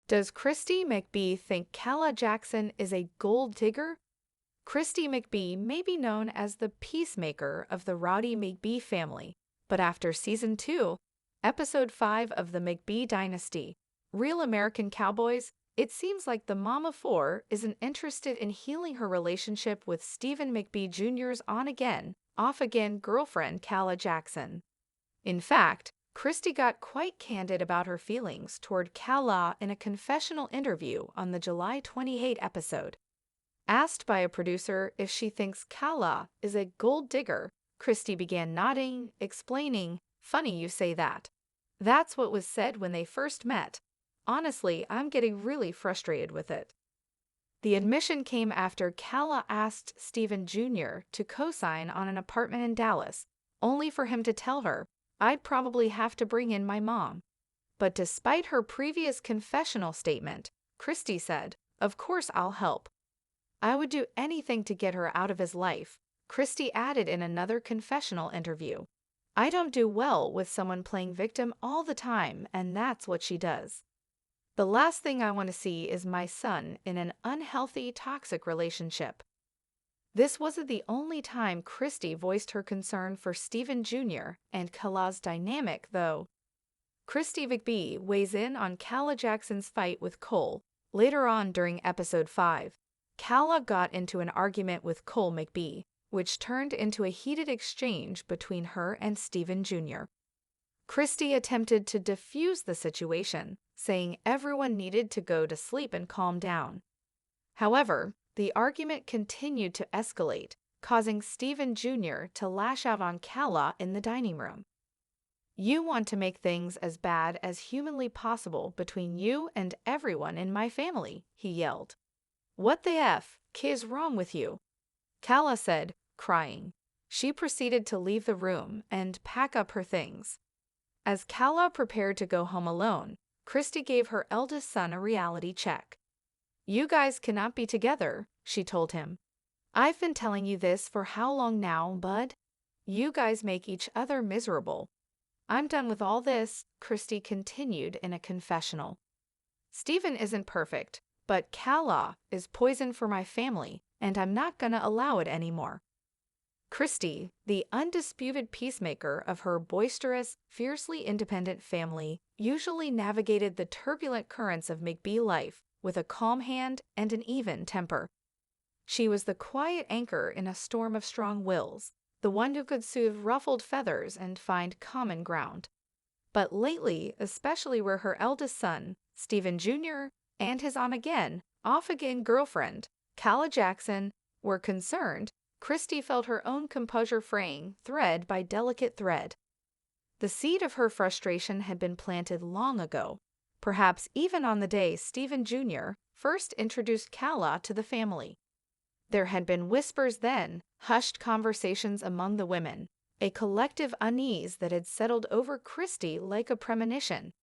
Does Kristi McBee think Calah Jackson is a gold digger? Kristi McBee may be known as the peacemaker of the rowdy McBee family, but after Season 2, Episode 5 of the McBee Dynasty, Real American Cowboys, it seems like the mom of four isn't interested in healing her relationship with Stephen McBee Jr.'s on-again, off-again girlfriend Calah Jackson. In fact, Christy got quite candid about her feelings toward Calah in a confessional interview on the July 28 episode. Asked by a producer if she thinks Calah is a gold digger, Christy began nodding, explaining, "Funny you say that. That's what was said when they first met. Honestly, I'm getting really frustrated with it." The admission came after Calah asked Stephen Jr. to co-sign on an apartment in Dallas, only for him to tell her, "I'd probably have to bring in my mom." But despite her previous confessional statement, Christy said, "Of course I'll help. I would do anything to get her out of his life." Christy added in another confessional interview, "I don't do well with someone playing victim all the time, and that's what she does. The last thing I want to see is my son in an unhealthy, toxic relationship." This wasn't the only time Christy voiced her concern for Stephen Jr. and Calah's dynamic, though. Kristi McBee weighs in on Calah Jackson's fight with Cole. Later on during Episode 5, Calah got into an argument with Cole McBee, which turned into a heated exchange between her and Stephen Jr. Christy attempted to defuse the situation, saying everyone needed to go to sleep and calm down. However, the argument continued to escalate, causing Stephen Jr. to lash out on Calah in the dining room. "You want to make things as bad as humanly possible between you and everyone in my family," he yelled. "What the F is wrong with you?" Calah said, crying. She proceeded to leave the room and pack up her things. As Calah prepared to go home alone, Christy gave her eldest son a reality check. "You guys cannot be together," she told him. "I've been telling you this for how long now, bud? You guys make each other miserable." "I'm done with all this," Christy continued in a confessional. "Stephen isn't perfect, but Calah is poison for my family, and I'm not gonna allow it anymore." Christy, the undisputed peacemaker of her boisterous, fiercely independent family, usually navigated the turbulent currents of McBee life with a calm hand and an even temper. She was the quiet anchor in a storm of strong wills, the one who could soothe ruffled feathers and find common ground. But lately, especially where her eldest son, Stephen Jr., and his on-again, off-again girlfriend, Calah Jackson, were concerned, Christy felt her own composure fraying thread by delicate thread. The seed of her frustration had been planted long ago, perhaps even on the day Stephen Jr. first introduced Calah to the family. There had been whispers then, hushed conversations among the women, a collective unease that had settled over Christy like a premonition.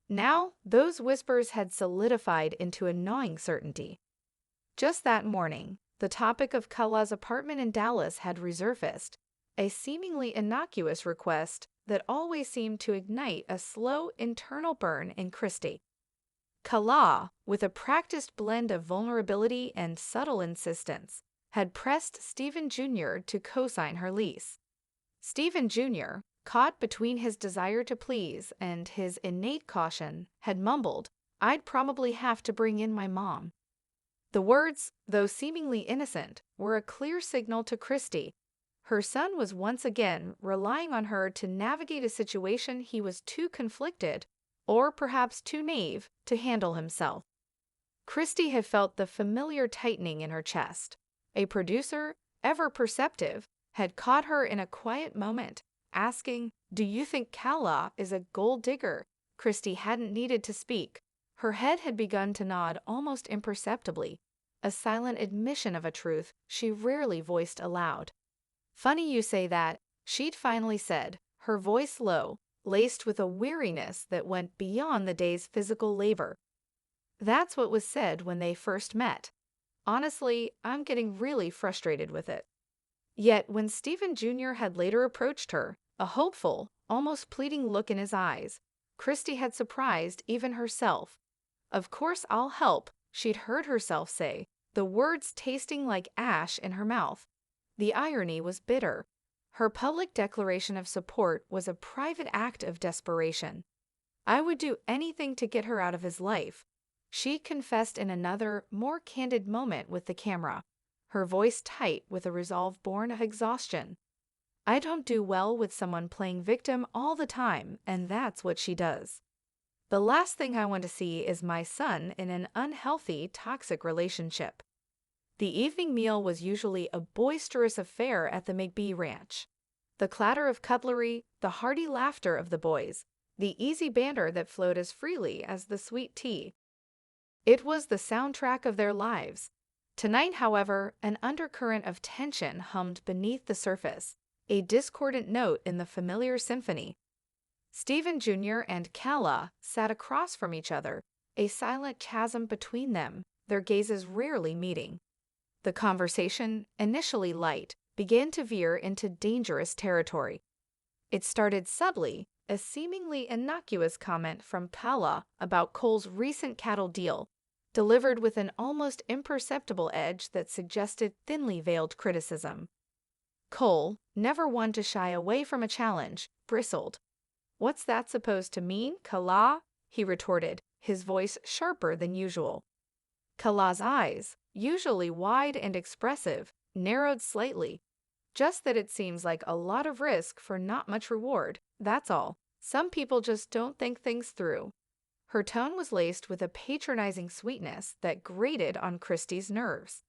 Now, those whispers had solidified into a gnawing certainty. Just that morning, the topic of Calah's apartment in Dallas had resurfaced, a seemingly innocuous request that always seemed to ignite a slow internal burn in Christy. Calah, with a practiced blend of vulnerability and subtle insistence, had pressed Stephen Jr. to co-sign her lease. Stephen Jr., caught between his desire to please and his innate caution, had mumbled, "I'd probably have to bring in my mom." The words, though seemingly innocent, were a clear signal to Christy. Her son was once again relying on her to navigate a situation he was too conflicted, or perhaps too naive, to handle himself. Christy had felt the familiar tightening in her chest. A producer, ever perceptive, had caught her in a quiet moment, asking, "Do you think Calah is a gold digger?" Christy hadn't needed to speak. Her head had begun to nod almost imperceptibly, a silent admission of a truth she rarely voiced aloud. "Funny you say that," she'd finally said, her voice low, laced with a weariness that went beyond the day's physical labor. "That's what was said when they first met. Honestly, I'm getting really frustrated with it." Yet when Stephen Jr. had later approached her, a hopeful, almost pleading look in his eyes, Christy had surprised even herself. "Of course I'll help," she'd heard herself say, the words tasting like ash in her mouth. The irony was bitter. Her public declaration of support was a private act of desperation. "I would do anything to get her out of his life," she confessed in another, more candid moment with the camera, her voice tight with a resolve born of exhaustion. "I don't do well with someone playing victim all the time, and that's what she does. The last thing I want to see is my son in an unhealthy, toxic relationship." The evening meal was usually a boisterous affair at the McBee ranch. The clatter of cutlery, the hearty laughter of the boys, the easy banter that flowed as freely as the sweet tea. It was the soundtrack of their lives. Tonight, however, an undercurrent of tension hummed beneath the surface, a discordant note in the familiar symphony. Stephen Jr. and Calah sat across from each other, a silent chasm between them, their gazes rarely meeting. The conversation, initially light, began to veer into dangerous territory. It started subtly, a seemingly innocuous comment from Calah about Cole's recent cattle deal, delivered with an almost imperceptible edge that suggested thinly veiled criticism. Cole, never one to shy away from a challenge, bristled. "What's that supposed to mean, Calah?" he retorted, his voice sharper than usual. Calah's eyes, usually wide and expressive, narrowed slightly. "Just that it seems like a lot of risk for not much reward, that's all. Some people just don't think things through." Her tone was laced with a patronizing sweetness that grated on Christy's nerves.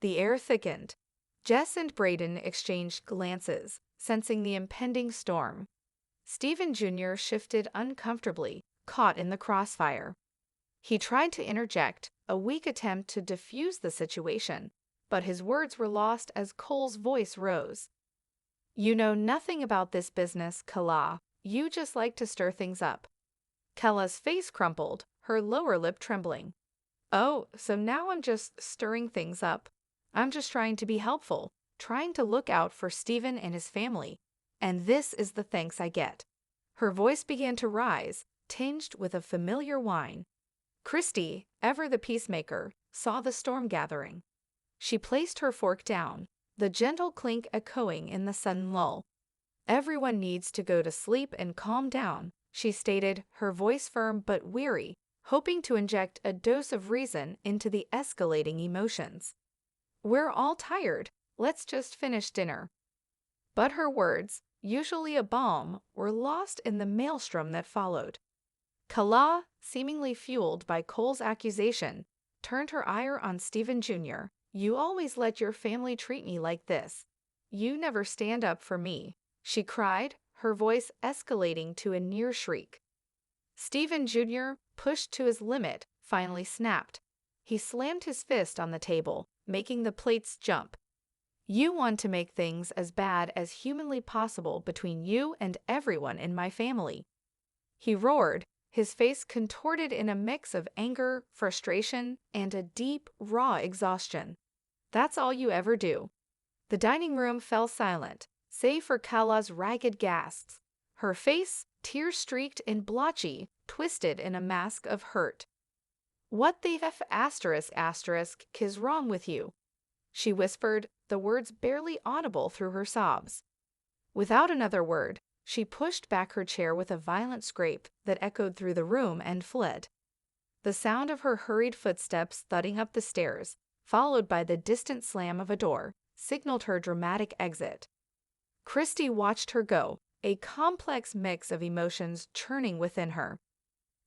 The air thickened. Jess and Braden exchanged glances, sensing the impending storm. Stephen Jr. shifted uncomfortably, caught in the crossfire. He tried to interject, a weak attempt to diffuse the situation, but his words were lost as Cole's voice rose. "You know nothing about this business, Calah. You just like to stir things up." Calah's face crumpled, her lower lip trembling. "Oh, so now I'm just stirring things up. I'm just trying to be helpful, trying to look out for Stephen and his family. And this is the thanks I get." Her voice began to rise, tinged with a familiar whine. Christy, ever the peacemaker, saw the storm gathering. She placed her fork down, the gentle clink echoing in the sudden lull. "Everyone needs to go to sleep and calm down," she stated, her voice firm but weary, hoping to inject a dose of reason into the escalating emotions. "We're all tired. Let's just finish dinner." But her words, usually a balm, were lost in the maelstrom that followed. Calah, seemingly fueled by Cole's accusation, turned her ire on Stephen Jr. "You always let your family treat me like this. You never stand up for me," she cried, her voice escalating to a near shriek. Stephen Jr., pushed to his limit, finally snapped. He slammed his fist on the table, making the plates jump. "You want to make things as bad as humanly possible between you and everyone in my family." He roared, his face contorted in a mix of anger, frustration, and a deep, raw exhaustion. "That's all you ever do." The dining room fell silent, save for Calah's ragged gasps. Her face, tear-streaked and blotchy, twisted in a mask of hurt. "What the f*** is wrong with you?" she whispered, the words barely audible through her sobs. Without another word, she pushed back her chair with a violent scrape that echoed through the room and fled. The sound of her hurried footsteps thudding up the stairs, followed by the distant slam of a door, signaled her dramatic exit. Christy watched her go, a complex mix of emotions churning within her.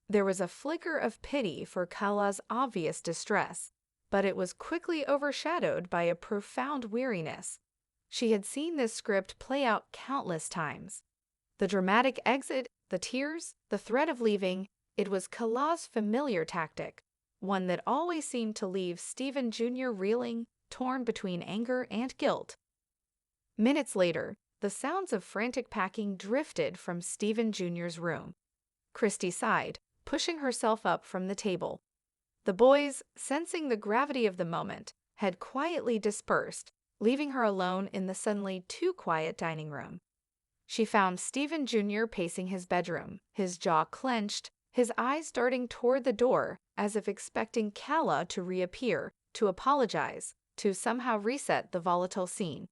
There was a flicker of pity for Calah's obvious distress, but it was quickly overshadowed by a profound weariness. She had seen this script play out countless times. The dramatic exit, the tears, the threat of leaving, it was Calah's familiar tactic, one that always seemed to leave Stephen Jr. reeling, torn between anger and guilt. Minutes later, the sounds of frantic packing drifted from Stephen Jr.'s room. Christy sighed, pushing herself up from the table. The boys, sensing the gravity of the moment, had quietly dispersed, leaving her alone in the suddenly too quiet dining room. She found Stephen Jr. pacing his bedroom, his jaw clenched, his eyes darting toward the door as if expecting Calah to reappear, to apologize, to somehow reset the volatile scene.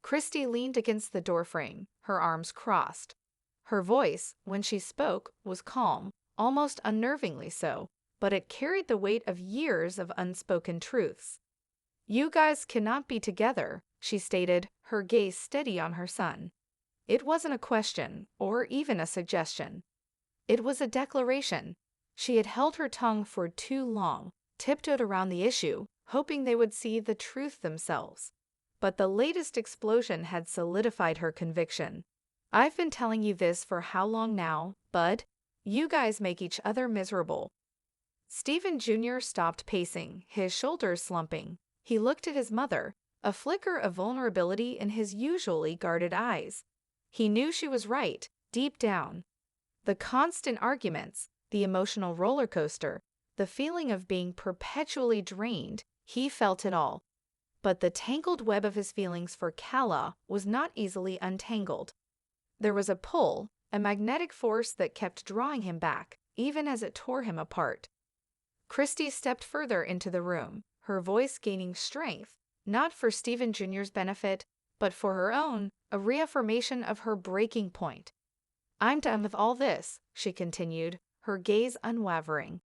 Christy leaned against the doorframe, her arms crossed. Her voice, when she spoke, was calm, almost unnervingly so, but it carried the weight of years of unspoken truths. "You guys cannot be together," she stated, her gaze steady on her son. It wasn't a question, or even a suggestion. It was a declaration. She had held her tongue for too long, tiptoed around the issue, hoping they would see the truth themselves. But the latest explosion had solidified her conviction. "I've been telling you this for how long now, bud? You guys make each other miserable." Stephen Jr. stopped pacing, his shoulders slumping. He looked at his mother, a flicker of vulnerability in his usually guarded eyes. He knew she was right, deep down. The constant arguments, the emotional roller coaster, the feeling of being perpetually drained, he felt it all. But the tangled web of his feelings for Calah was not easily untangled. There was a pull, a magnetic force that kept drawing him back, even as it tore him apart. Christy stepped further into the room, her voice gaining strength, not for Stephen Jr.'s benefit, but for her own, a reaffirmation of her breaking point. "I'm done with all this," she continued, her gaze unwavering.